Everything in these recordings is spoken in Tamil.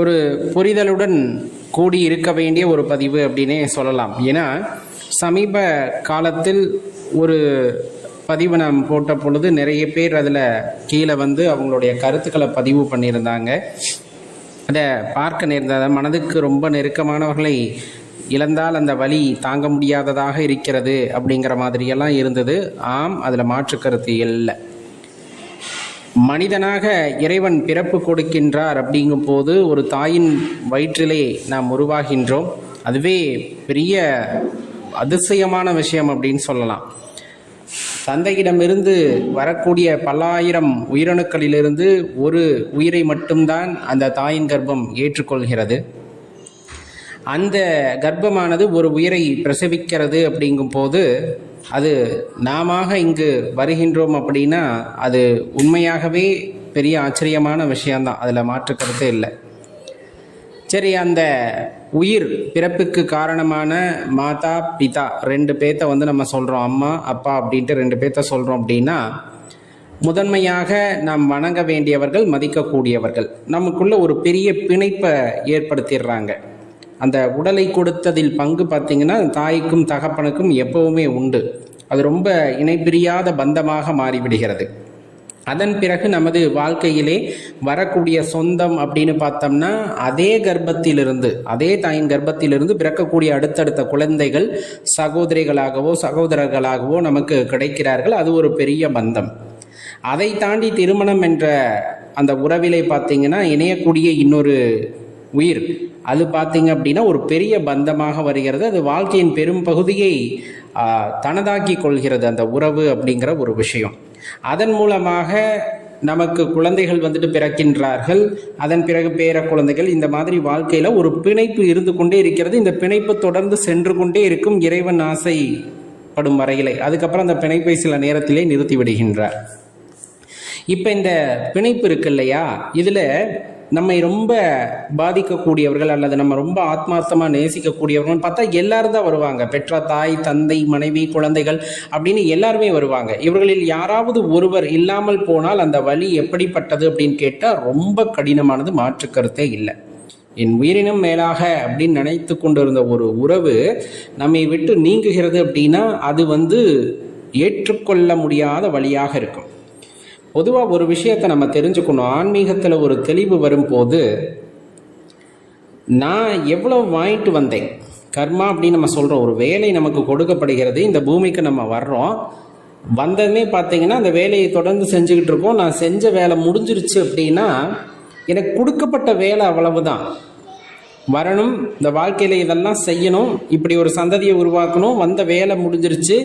ஒரு புரிதலுடன் கூடி இருக்க வேண்டிய ஒரு பதிவு அப்படின்னே சொல்லலாம். ஏன்னா சமீப காலத்தில் ஒரு பதிவு நாம் போட்ட பொழுது நிறைய பேர் அதில் கீழே வந்து அவங்களுடைய கருத்துக்களை பதிவு பண்ணியிருந்தாங்க. அதை பார்க்க நேர்ந்தது. மனதுக்கு ரொம்ப நெருக்கமானவர்களை இழந்தால் அந்த வலி தாங்க முடியாததாக இருக்கிறது அப்படிங்கிற மாதிரியெல்லாம் இருந்தது. ஆம், அதில் மாற்று கருத்து இல்லை. மனிதனாக இறைவன் பிறப்பு கொடுக்கின்றார் அப்படிங்கும் போது ஒரு தாயின் வயிற்றிலே நாம் உருவாகின்றோம். அதுவே பெரிய அதிசயமான விஷயம் அப்படின்னு சொல்லலாம். தந்தையிடமிருந்து வரக்கூடிய பல்லாயிரம் உயிரணுக்களிலிருந்து ஒரு உயிரை மட்டும்தான் அந்த தாயின் கர்ப்பம் ஏற்றுக்கொள்கிறது. அந்த கர்ப்பமானது ஒரு உயிரை பிரசவிக்கிறது அப்படிங்கும் போது அது நாம இங்கு வருகின்றோம் அப்படின்னா அது உண்மையாகவே பெரிய ஆச்சரியமான விஷயம்தான். அதில் மாற்று கருத்தே இல்லை. சரி, அந்த உயிர் பிறப்புக்கு காரணமான மாதா பிதா ரெண்டு பேர்த்த வந்து நம்ம சொல்கிறோம், அம்மா அப்பா அப்படின்ட்டு ரெண்டு பேர்த்த சொல்கிறோம். அப்படின்னா முதன்மையாக நாம் வணங்க வேண்டியவர்கள், மதிக்கக்கூடியவர்கள். நமக்குள்ள ஒரு பெரிய பிணைப்பை ஏற்படுத்திடுறாங்க. அந்த உடலை கொடுத்ததில் பங்கு பார்த்திங்கன்னா தாய்க்கும் தகப்பனுக்கும் எப்பவுமே உண்டு. அது ரொம்ப இணைபிரியாத பந்தமாக மாறிவிடுகிறது. அதன் பிறகு நமது வாழ்க்கையிலே வரக்கூடிய சொந்தம் அப்படின்னு பார்த்தோம்னா அதே கர்ப்பத்திலிருந்து, அதே தாயின் கர்ப்பத்திலிருந்து பிறக்கக்கூடிய அடுத்தடுத்த குழந்தைகள் சகோதரிகளாகவோ சகோதரர்களாகவோ நமக்கு கிடைக்கிறார்கள். அது ஒரு பெரிய பந்தம். அதை தாண்டி திருமணம் என்ற அந்த உறவிலே பார்த்தீங்கன்னா இணையக்கூடிய இன்னொரு உயிர், அது பார்த்தீங்க அப்படின்னா ஒரு பெரிய பந்தமாக வருகிறது. அது வாழ்க்கையின் பெரும் பகுதியை தனதாக்கி கொள்கிறது அந்த உறவு அப்படிங்கிற ஒரு விஷயம். அதன் மூலமாக நமக்கு குழந்தைகள் வந்துட்டு பிறக்கின்றார்கள். அதன் பிறகு பேர குழந்தைகள். இந்த மாதிரி வாழ்க்கையில ஒரு பிணைப்பு இருந்து கொண்டே இருக்கிறது. இந்த பிணைப்பு தொடர்ந்து சென்று கொண்டே இருக்கும், இறைவன் ஆசைப்படும் வரையிலே. அதுக்கப்புறம் அந்த பிணைப்பை சில நேரத்திலே நிறுத்தி விடுகின்றார். இப்ப இந்த பிணைப்பு இருக்கு இல்லையா, இதுல நம்மை ரொம்ப பாதிக்கக்கூடியவர்கள் அல்லது நம்ம ரொம்ப ஆத்மார்த்தமாக நேசிக்கக்கூடியவர்கள் பார்த்தா எல்லாரும் தான் வருவாங்க. பெற்ற தாய், தந்தை, மனைவி, குழந்தைகள் அப்படின்னு எல்லாருமே வருவாங்க. இவர்களில் யாராவது ஒருவர் இல்லாமல் போனால் அந்த வலி எப்படிப்பட்டது அப்படின்னு கேட்டால் ரொம்ப கடினமானது, மாற்று கருத்தே இல்லை. என் உயிரினும் மேலாக அப்படின்னு நினைத்து கொண்டிருந்த ஒரு உறவு நம்மை விட்டு நீங்குகிறது அப்படின்னா அது வந்து ஏற்றுக்கொள்ள முடியாத வழியாக இருக்கும். பொதுவாக ஒரு விஷயத்தை நம்ம தெரிஞ்சுக்கணும். ஆன்மீகத்தில் ஒரு தெளிவு வரும்போது நான் எவ்வளோ வாங்கிட்டு வந்தேன், கர்மா அப்படின்னு நம்ம சொல்கிறோம். ஒரு வேலை நமக்கு கொடுக்கப்படுகிறது, இந்த பூமிக்கு நம்ம வர்றோம். வந்ததுமே பார்த்தீங்கன்னா அந்த வேலையை தொடர்ந்து செஞ்சுக்கிட்டு இருக்கோம். நான் செஞ்ச வேலை முடிஞ்சிருச்சு அப்படின்னா எனக்கு கொடுக்கப்பட்ட வேலை அவ்வளவுதான். வரணும், இந்த வாழ்க்கையில் இதெல்லாம் செய்யணும், இப்படி ஒரு சந்ததியை உருவாக்கணும், வந்த வேலை முடிஞ்சிருச்சு.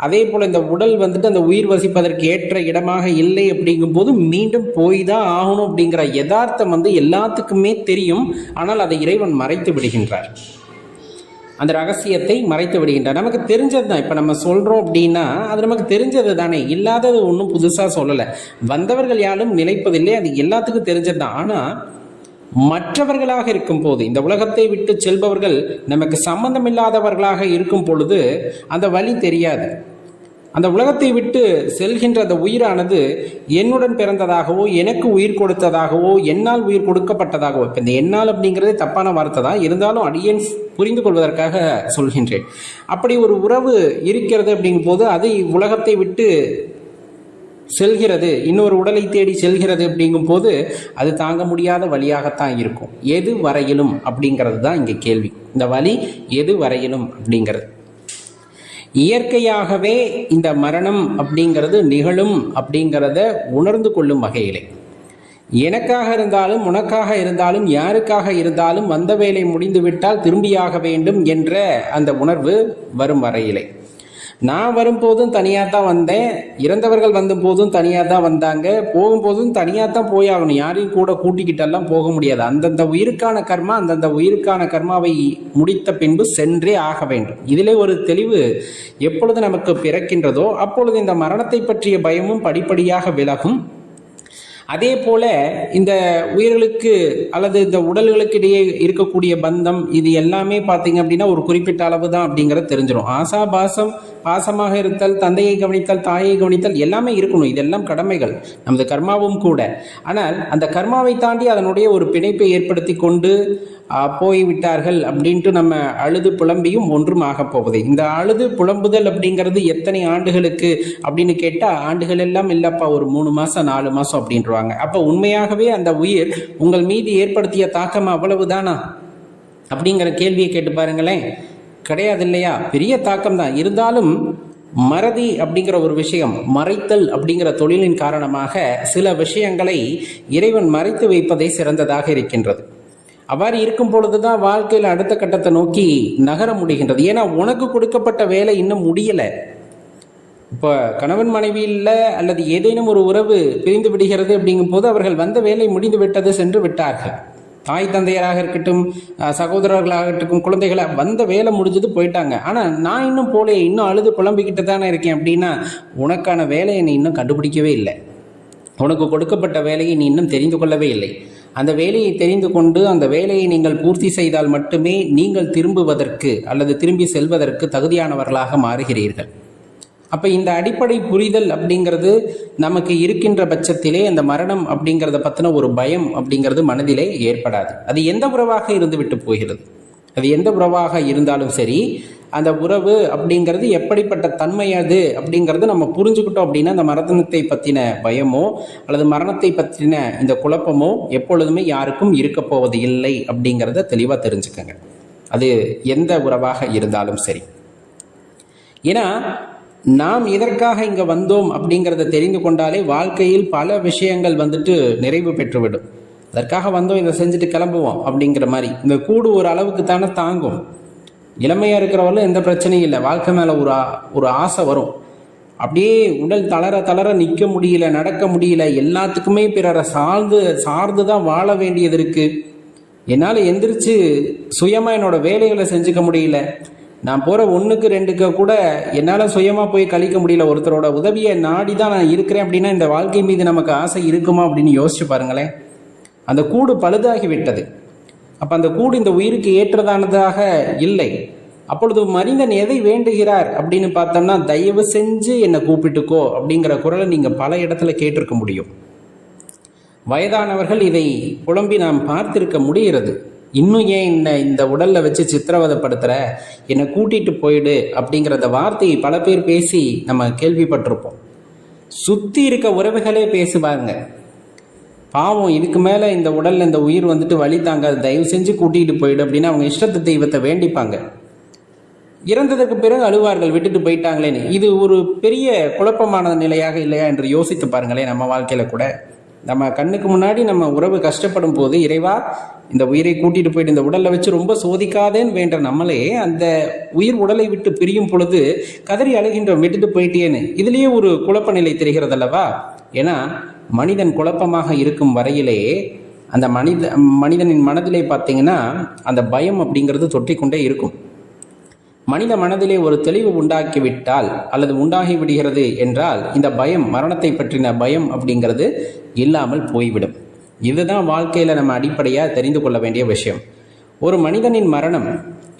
அதே போல் இந்த உடல் வந்துட்டு அந்த உயிர் வசிப்பதற்கு ஏற்ற இடமாக இல்லை அப்படிங்கும் போது மீண்டும் போய் தான் ஆகணும் அப்படிங்கிற யதார்த்தம் வந்து எல்லாத்துக்குமே தெரியும். ஆனால் அதை இறைவன் மறைத்து விடுகின்றார். அந்த ரகசியத்தை மறைத்து விடுகின்றார். நமக்கு தெரிஞ்சது தான். இப்போ நம்ம சொல்கிறோம் அப்படின்னா அது நமக்கு தெரிஞ்சது தானே, இல்லாதது ஒன்றும் புதுசாக சொல்லலை. வந்தவர்கள் யாரும் நிலைப்பதில்லை, அது எல்லாத்துக்கும் தெரிஞ்சது தான். ஆனால் மற்றவர்களாக இருக்கும் போது, இந்த உலகத்தை விட்டு செல்பவர்கள் நமக்கு சம்பந்தமில்லாதவர்களாக இருக்கும் பொழுது அந்த வலி தெரியாது. அந்த உலகத்தை விட்டு செல்கின்ற அந்த உயிரானது என்னுடன் பிறந்ததாகவோ, எனக்கு உயிர் கொடுத்ததாகவோ, என்னால் உயிர் கொடுக்கப்பட்டதாகவோ, இப்போ இந்த என்னால் அப்படிங்கிறதே தப்பான வார்த்தை தான், இருந்தாலும் அடியேன் புரிந்து கொள்வதற்காக சொல்கின்றேன். அப்படி ஒரு உறவு இருக்கிறது அப்படிங்கும் போது அது உலகத்தை விட்டு செல்கிறது, இன்னொரு உடலை தேடி செல்கிறது அப்படிங்கும் போது அது தாங்க முடியாத வலியாகத்தான் இருக்கும். எது வரையிலும் அப்படிங்கிறது தான் இங்கே கேள்வி. இந்த வலி எது வரையிலும் அப்படிங்கிறது. இயற்கையாகவே இந்த மரணம் அப்படிங்கிறது நிகழும் அப்படிங்கிறத உணர்ந்து கொள்ளும் வகையிலே, எனக்காக இருந்தாலும் உனக்காக இருந்தாலும் யாருக்காக இருந்தாலும் வந்த வேலை முடிந்துவிட்டால் திரும்பியாக வேண்டும் என்ற அந்த உணர்வு வரும் வரையிலே. நான் வரும்போதும் தனியாக தான் வந்தேன், இறந்தவர்கள் வந்த போதும் தனியாக தான் வந்தாங்க, போகும்போதும் தனியாக தான் போயாகணும். யாரையும் கூட கூட்டிக்கிட்டெல்லாம் போக முடியாது. அந்தந்த உயிருக்கான கர்மா அந்தந்த உயிருக்கான கர்மாவை முடித்த பின்பு சென்றே ஆக வேண்டும். இதிலே ஒரு தெளிவு எப்பொழுது நமக்கு பிறக்கின்றதோ அப்பொழுது இந்த மரணத்தை பற்றிய பயமும் படிப்படியாக விலகும். அதே போல இந்த உயிர்களுக்கு அல்லது இந்த உடல்களுக்கு இடையே இருக்கக்கூடிய பந்தம் இது எல்லாமே பார்த்தீங்க அப்படின்னா ஒரு குறிப்பிட்ட அளவு தான் அப்படிங்கிறது தெரிஞ்சிடும். ஆசா பாசம், பாசமாக இருத்தல், தந்தையை கவனித்தல், தாயை கவனித்தல் எல்லாமே இருக்கணும். இதெல்லாம் கடமைகள், நமது கர்மாவும் கூட. ஆனால் அந்த கர்மாவை தாண்டி அதனுடைய ஒரு பிணைப்பை ஏற்படுத்தி கொண்டு போய்விட்டார்கள் அப்படின்ட்டு நம்ம அழுது புலம்பியும் ஒன்றும் ஆகப் போவதே. இந்த அழுது புலம்புதல் அப்படிங்கிறது எத்தனை ஆண்டுகளுக்கு அப்படின்னு கேட்டால், ஆண்டுகள் எல்லாம் இல்லப்பா, ஒரு 3 மாதம் 4 மாதம் அப்படின்றாங்க. அப்போ உண்மையாகவே அந்த உயிர் உங்கள் மீது ஏற்படுத்திய தாக்கம் அவ்வளவுதானா அப்படிங்கிற கேள்வியை கேட்டு பாருங்களேன். கிடையாது இல்லையா? பெரிய தாக்கம் தான். இருந்தாலும் மறதி அப்படிங்கிற ஒரு விஷயம், மறைத்தல் அப்படிங்கிற தொழிலின் காரணமாக சில விஷயங்களை இறைவன் மறைத்து வைப்பதே சிறந்ததாக இருக்கின்றது. அவ்வாறு இருக்கும் பொழுதுதான் வாழ்க்கையில் அடுத்த கட்டத்தை நோக்கி நகர முடிகின்றது. ஏன்னா உனக்கு கொடுக்கப்பட்ட வேலை இன்னும் முடியலை. இப்போ கணவன் மனைவியில் அல்லது ஏதேனும் ஒரு உறவு பிரிந்து விடுகிறது அப்படிங்கும் போது அவர்கள் வந்த வேலை முடிந்து விட்டது, சென்று விட்டார்கள். தாய் தந்தையராக இருக்கட்டும், சகோதரர்களாக இருக்கட்டும், குழந்தைகளை வந்த வேலை முடிஞ்சது, போயிட்டாங்க. ஆனால் நான் இன்னும் போலே, இன்னும் அழுது புலம்பிக்கிட்டு தானே இருக்கேன். அப்படின்னா உனக்கான வேலையை நீ இன்னும் கண்டுபிடிக்கவே இல்லை. உனக்கு கொடுக்கப்பட்ட வேலையை நீ இன்னும் தெரிந்து கொள்ளவே இல்லை. அந்த வேலையை தெரிந்து கொண்டு அந்த வேலையை நீங்கள் பூர்த்தி செய்தால் மட்டுமே நீங்கள் திரும்புவதற்கு அல்லது திரும்பி செல்வதற்கு தகுதியானவர்களாக மாறுகிறீர்கள். அப்போ இந்த அடிப்படை புரிதல் அப்படிங்கிறது நமக்கு இருக்கின்ற பட்சத்திலே அந்த மரணம் அப்படிங்கிறத பற்றின ஒரு பயம் அப்படிங்கிறது மனதிலே ஏற்படாது. அது எந்த உறவாக இருந்து விட்டு போகிறது, அது எந்த உறவாக இருந்தாலும் சரி, அந்த உறவு அப்படிங்கிறது எப்படிப்பட்ட தன்மை அது அப்படிங்கிறது நம்ம புரிஞ்சுக்கிட்டோம் அப்படின்னா அந்த மரணத்தை பற்றின பயமோ அல்லது மரணத்தை பற்றின இந்த குழப்பமோ எப்பொழுதுமே யாருக்கும் இருக்க போவது இல்லை அப்படிங்கிறத தெளிவாக தெரிஞ்சுக்கங்க. அது எந்த உறவாக இருந்தாலும் சரி. ஏன்னா நாம் எதற்காக இங்கே வந்தோம் அப்படிங்கிறத தெரிந்து கொண்டாலே வாழ்க்கையில் பல விஷயங்கள் நிறைவு பெற்றுவிடும். அதற்காக வந்தோம், இதை செஞ்சுட்டு கிளம்புவோம் அப்படிங்கிற மாதிரி. இந்த கூடு ஒரு அளவுக்கு தானே தாங்கும். இளமையாக இருக்கிறவங்களும் எந்த பிரச்சனையும் இல்லை. வாழ்க்கை மேலே ஒரு ஆசை வரும். அப்படியே உடல் தளர தளர நிற்க முடியல, நடக்க முடியல, எல்லாத்துக்குமே பிறரை சார்ந்து தான் வாழ வேண்டியது இருக்குது. என்னால் எந்திரிச்சு சுயமாக என்னோட வேலைகளை செஞ்சுக்க முடியல. நான் போகிற 1க்கு 2க்கு கூட என்னால் சுயமாக போய் கழிக்க முடியல. ஒருத்தரோட உதவியை நாடி தான் நான் இருக்கிறேன் அப்படின்னா இந்த வாழ்க்கை மீது நமக்கு ஆசை இருக்குமா அப்படின்னு யோசிச்சு பாருங்களேன். அந்த கூடு பழுதாகி விட்டது. அப்போ அந்த கூடு இந்த உயிருக்கு ஏற்றதானதாக இல்லை. அப்பொழுது மனிதன் எதை வேண்டுகிறார் அப்படின்னு பார்த்தோம்னா, தயவு செஞ்சு என்னை கூப்பிட்டுக்கோ அப்படிங்கிற குரலை நீங்கள் பல இடத்துல கேட்டிருக்க முடியும். வயதானவர்கள் இதை புலம்பி நாம் பார்த்திருக்க முடிகிறது. இன்னும் ஏன் இந்த உடல்ல வச்சு சித்திரவதைப்படுத்துற, என்னை கூட்டிட்டு போயிடு அப்படிங்கிறத வார்த்தையை பல பேர் பேசி நம்ம கேள்விப்பட்டிருப்போம். சுற்றி இருக்க உறவுகளே பேசுவாங்க, பாவம் இதுக்கு மேலே இந்த உடலில் இந்த உயிர் வழி தாங்க, தயவு செஞ்சு கூட்டிகிட்டு போயிடு அப்படின்னு அவங்க இஷ்டத்து தெய்வத்தை வேண்டிப்பாங்க. இறந்ததற்கு பிறகு அழுவார்கள், விட்டுட்டு போயிட்டாங்களேன்னு. இது ஒரு பெரிய குழப்பமான நிலையாக இல்லையா என்று யோசித்து பாருங்களேன். நம்ம வாழ்க்கையில் கூட நம்ம கண்ணுக்கு முன்னாடி நம்ம உறவு கஷ்டப்படும் போது, இறைவா இந்த உயிரை கூட்டிகிட்டு போயிட்டு இந்த உடலை வச்சு ரொம்ப சோதிக்காதேன்னு வேண்ட நம்மளே அந்த உயிர் உடலை விட்டு பிரியும் பொழுது கதறி அழுகின்றோம், விட்டுட்டு போயிட்டேன்னு. இதுலேயே ஒரு குழப்ப நிலை தெரிகிறது அல்லவா? ஏன்னா மனிதன் குழப்பமாக இருக்கும் வரையிலே அந்த மனிதனின் மனதிலே பார்த்தீங்கன்னா அந்த பயம் அப்படிங்கிறது தொற்றிக்கொண்டே இருக்கும். மனித மனதிலே ஒரு தெளிவு உண்டாக்கிவிட்டால் அல்லது உண்டாகி விடுகிறது என்றால் இந்த பயம், மரணத்தை பற்றின பயம் அப்படிங்கிறது இல்லாமல் போய்விடும். இதுதான் வாழ்க்கையில் நம்ம அடிப்படையாக தெரிந்து கொள்ள வேண்டிய விஷயம். ஒரு மனிதனின் மரணம்,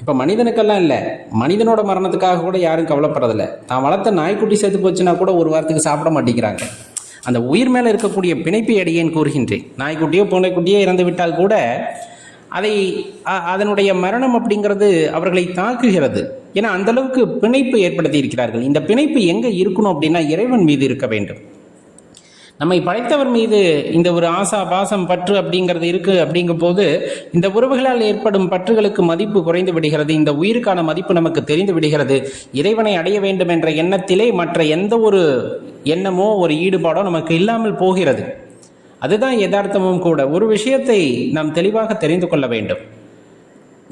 இப்போ மனிதனுக்கெல்லாம் இல்லை, மனிதனோட மரணத்துக்காக கூட யாரும் கவலைப்படுறதில்லை. தான் வளர்த்த நாய்க்குட்டி செத்து போச்சுன்னா கூட ஒரு வாரத்துக்கு சாப்பிட மாட்டேங்கிறாங்க. அந்த உயிர் மேலே இருக்கக்கூடிய பிணைப்பை அடியேன் கூறுகின்றேன். நாய்க்குட்டியோ பூனைக்குட்டியோ இறந்து விட்டால் கூட அதனுடைய மரணம் அப்படிங்கிறது அவர்களை தாக்குகிறது. ஏன்னா அந்த அளவுக்கு பிணைப்பு ஏற்படுத்தி இருக்கிறார்கள். இந்த பிணைப்பு எங்கே இருக்கணும் அப்படின்னா இறைவன் மீது இருக்க வேண்டும். நம்மை படைத்தவர் மீது இந்த ஒரு ஆசா பாசம் பற்று அப்படிங்கிறது இருக்கு. அப்படிங்கும் போது இந்த உறவுகளால் ஏற்படும் பற்றுகளுக்கு மதிப்பு குறைந்து விடுகிறது. இந்த உயிருக்கான மதிப்பு நமக்கு தெரிந்து விடுகிறது. இறைவனை அடைய வேண்டும் என்ற எண்ணத்திலே மற்ற எந்த ஒரு எண்ணமோ ஒரு ஈடுபாடோ நமக்கு இல்லாமல் போகிறது. அதுதான் யதார்த்தமும் கூட. ஒரு விஷயத்தை நாம் தெளிவாக தெரிந்து கொள்ள வேண்டும்.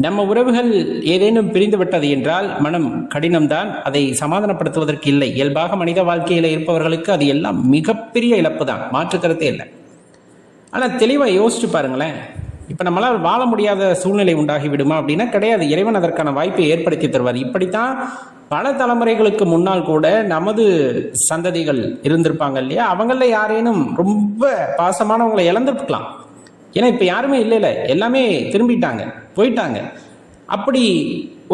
நம்ம உறவுகள் ஏதேனும் பிரிந்து விட்டது என்றால் மனம் கடினம்தான், அதை சமாதானப்படுத்துவதற்கு இல்லை. இயல்பாக மனித வாழ்க்கையில் இருப்பவர்களுக்கு அது எல்லாம் மிகப்பெரிய இழப்பு தான், மாற்று கருத்தே இல்லை. ஆனால் தெளிவாக யோசிச்சு பாருங்களேன், இப்போ நம்மளால் வாழ முடியாத சூழ்நிலை உண்டாகி விடுமா அப்படின்னா கிடையாது. இறைவன் அதற்கான வாய்ப்பை ஏற்படுத்தி தருவார். இப்படித்தான் பல தலைமுறைகளுக்கு முன்னால் கூட நமது சந்ததிகள் இருந்திருப்பாங்க இல்லையா, அவங்கள யாரேனும் ரொம்ப பாசமானவங்களை இழந்துருக்கலாம். ஏன்னா இப்போ யாருமே இல்லை, எல்லாமே திரும்பிட்டாங்க, போயிட்டாங்க. அப்படி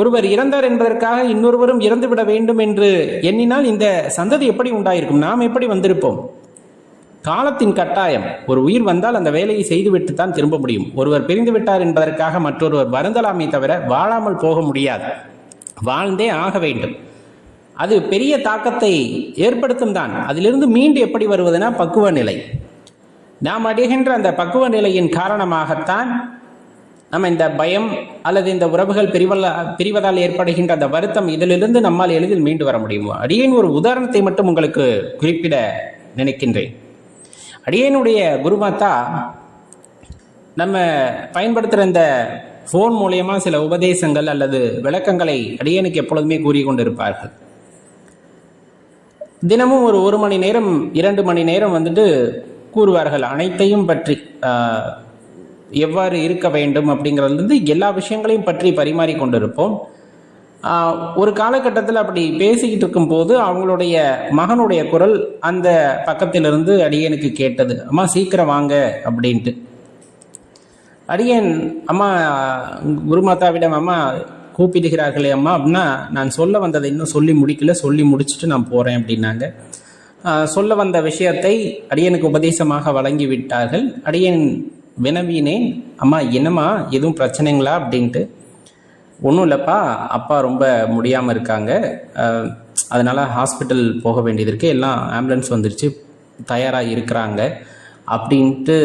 ஒருவர் இறந்தார் என்பதற்காக இன்னொருவரும் இறந்து விட வேண்டும் என்று எண்ணினால் இந்த சந்ததி எப்படி உண்டாயிருக்கும்? நாம் எப்படி வந்திருப்போம்? காலத்தின் கட்டாயம். ஒரு உயிர் வந்தால் அந்த வேலையை செய்துவிட்டு தான் திரும்ப முடியும். ஒருவர் பிரிந்து விட்டார் என்பதற்காக மற்றொருவர் வருந்தலாமே தவிர வாழாமல் போக முடியாது. வாழ்ந்தே ஆக வேண்டும். அது பெரிய தாக்கத்தை ஏற்படுத்தும் தான். அதிலிருந்து மீண்டு எப்படி வருவதுனா பக்குவ நிலை. நாம் அடைகின்ற அந்த பக்குவ நிலையின் காரணமாகத்தான் நம்ம இந்த பயம் அல்லது இந்த உறவுகள் பிரிவதால் ஏற்படுகின்ற அந்த வருத்தம், இதிலிருந்து நம்மால் எளிதில் மீண்டு வர முடியும். அடியேன் ஒரு உதாரணத்தை மட்டும் உங்களுக்கு குறிப்பிட நினைக்கின்றேன். அடியேனுடைய குருமாத்தா நம்ம பயன்படுத்துகிற இந்த ஃபோன் மூலயமா சில உபதேசங்கள் அல்லது விளக்கங்களை அடியேனுக்கு எப்பொழுதுமே கூறி கொண்டிருப்பார்கள். தினமும் ஒரு 1 மணி நேரம் 2 மணி நேரம் கூறுவார்கள். அனைத்தையும் பற்றி எவ்வாறு இருக்க வேண்டும் அப்படிங்கிறதுலேருந்து எல்லா விஷயங்களையும் பற்றி பரிமாறி கொண்டிருப்போம். ஒரு காலகட்டத்தில் அப்படி பேசிக்கிட்டு இருக்கும்போது அவங்களுடைய மகனுடைய குரல் அந்த பக்கத்திலிருந்து அடியேனுக்கு கேட்டது. அம்மா சீக்கிரம் வாங்க அப்படின்ட்டு. அடியேன் அம்மா குருமாதாவிடம் அம்மா கூப்பிடுகிறார்களே அம்மா அப்படின்னா, நான் சொல்ல வந்ததை இன்னும் சொல்லி முடிக்கல, சொல்லி முடிச்சுட்டு நான் போகிறேன் அப்படின்னாங்க. சொல்ல வந்த விஷயத்தை அடியனுக்கு உபதேசமாக வழங்கி விட்டார்கள். அடியன் வினவினேன், அம்மா என்னம்மா எதுவும் பிரச்சனைங்களா அப்படின்ட்டு. ஒன்றும் இல்லைப்பா, அப்பா ரொம்ப முடியாமல் இருக்காங்க, அதனால் ஹாஸ்பிட்டல் போக வேண்டியது இருக்குது, எல்லாம் ஆம்புலன்ஸ் வந்துருச்சு, தயாராக இருக்கிறாங்க அப்படின்ட்டு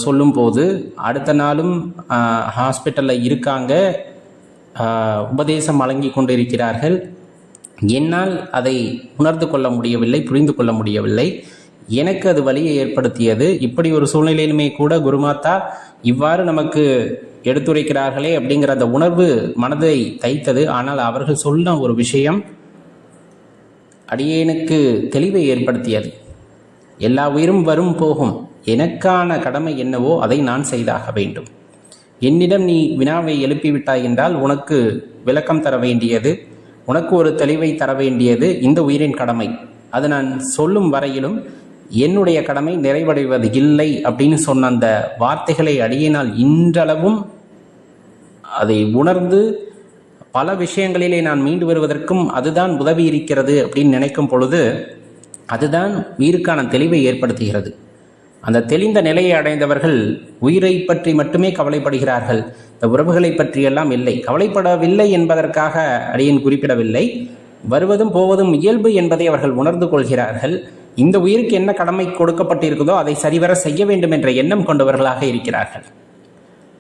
சொல்லும்போது அடுத்த நாளும் ஹாஸ்பிட்டலில் இருக்காங்க, உபதேசம் வழங்கி கொண்டிருக்கிறார்கள். என்னால் அதை உணர்ந்து கொள்ள முடியவில்லை, புரிந்து கொள்ள முடியவில்லை. எனக்கு அது வலியை ஏற்படுத்தியது. இப்படி ஒரு சூழ்நிலையிலுமே கூட குருமாத்தா இவ்வாறு நமக்கு எடுத்துரைக்கிறார்களே அப்படிங்கிற அந்த உணர்வு மனதை தைத்தது. ஆனால் அவர்கள் சொன்ன ஒரு விஷயம் அடியேனுக்கு தெளிவை ஏற்படுத்தியது. எல்லா உயிரும் வரும் போகும், எனக்கான கடமை என்னவோ அதை நான் செய்தாக வேண்டும். என்னிடம் நீ வினாவை எழுப்பிவிட்டாய் என்றால் உனக்கு விளக்கம் தர வேண்டியது, உனக்கு ஒரு தெளிவை தர வேண்டியது இந்த உயிரின் கடமை. அது நான் சொல்லும் வரையிலும் என்னுடைய கடமை நிறைவடைவது இல்லை அப்படின்னு சொன்ன அந்த வார்த்தைகளை அடியினால் இன்றளவும் அதை உணர்ந்து பல விஷயங்களிலே நான் மீண்டு வருவதற்கும் அதுதான் உதவி இருக்கிறது அப்படின்னு நினைக்கும் பொழுது அதுதான் உயிருக்கான தெளிவை ஏற்படுத்துகிறது. அந்த தெளிந்த நிலையை அடைந்தவர்கள் உயிரை பற்றி மட்டுமே கவலைப்படுகிறார்கள், இந்த உறவுகளை பற்றியெல்லாம் இல்லை. கவலைப்படவில்லை என்பதற்காக அடியேன் குறிப்பிடவில்லை, வருவதும் போவதும் இயல்பு என்பதை அவர்கள் உணர்ந்து கொள்கிறார்கள். இந்த உயிருக்கு என்ன கடமை கொடுக்கப்பட்டிருக்குதோ அதை சரிவர செய்ய வேண்டும் என்ற எண்ணம் கொண்டவர்களாக இருக்கிறார்கள்.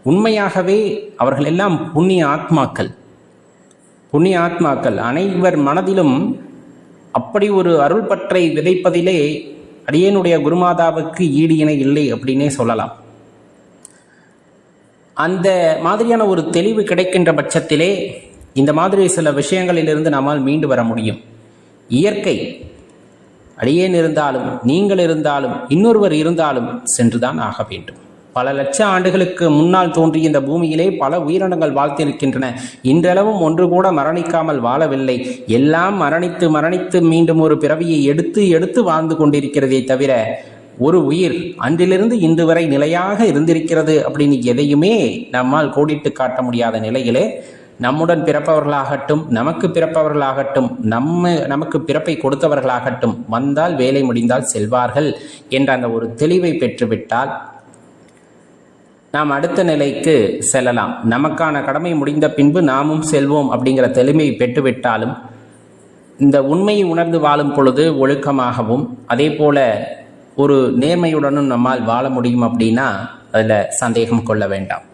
உண்மையாகவே அவர்கள் எல்லாம் புண்ணிய ஆத்மாக்கள். அனைவர் மனதிலும் அப்படி ஒரு அருள் பற்றை விதைப்பதிலே அடியேனுடைய குருமாதாவுக்கு ஈடு இணை இல்லை அப்படின்னே சொல்லலாம். அந்த மாதிரியான ஒரு தெளிவு கிடைக்கின்ற பட்சத்திலே இந்த மாதிரி சில விஷயங்களிலிருந்து நம்மால் மீண்டு வர முடியும். இயற்கை அடியேன் இருந்தாலும் நீங்கள் இருந்தாலும் இன்னொருவர் இருந்தாலும் சென்றுதான் ஆக வேண்டும். பல லட்ச ஆண்டுகளுக்கு முன்னால் தோன்றிய இந்த பூமியிலே பல உயிரினங்கள் வாழ்த்திருக்கின்றன. இன்றளவும் ஒன்று கூட மரணிக்காமல் வாழவில்லை. எல்லாம் மரணித்து மீண்டும் ஒரு பிறவியை எடுத்து வாழ்ந்து கொண்டிருக்கிறதே தவிர ஒரு உயிர் அன்றிலிருந்து இன்று வரை நிலையாக இருந்திருக்கிறது அப்படின்னு எதையுமே நம்மால் கோடிட்டு காட்ட முடியாத நிலையிலே நம்முடன் பிறப்பவர்களாகட்டும், நமக்கு பிறப்பவர்களாகட்டும், நமக்கு பிறப்பை கொடுத்தவர்களாகட்டும் வந்தால் வேலை முடிந்தால் செல்வார்கள் என்ற அந்த ஒரு தெளிவை பெற்றுவிட்டால் நாம் அடுத்த நிலைக்கு செல்லலாம். நமக்கான கடமை முடிந்த பின்பு நாமும் செல்வோம் அப்படிங்கிற தெளிமையை பெற்றுவிட்டாலும் இந்த உண்மையை உணர்ந்து வாழும் பொழுது ஒழுக்கமாகவும் அதே போல ஒரு நேர்மையுடனும் நம்மால் வாழ முடியும் அப்படின்னா அதில் சந்தேகம் கொள்ள வேண்டாம்.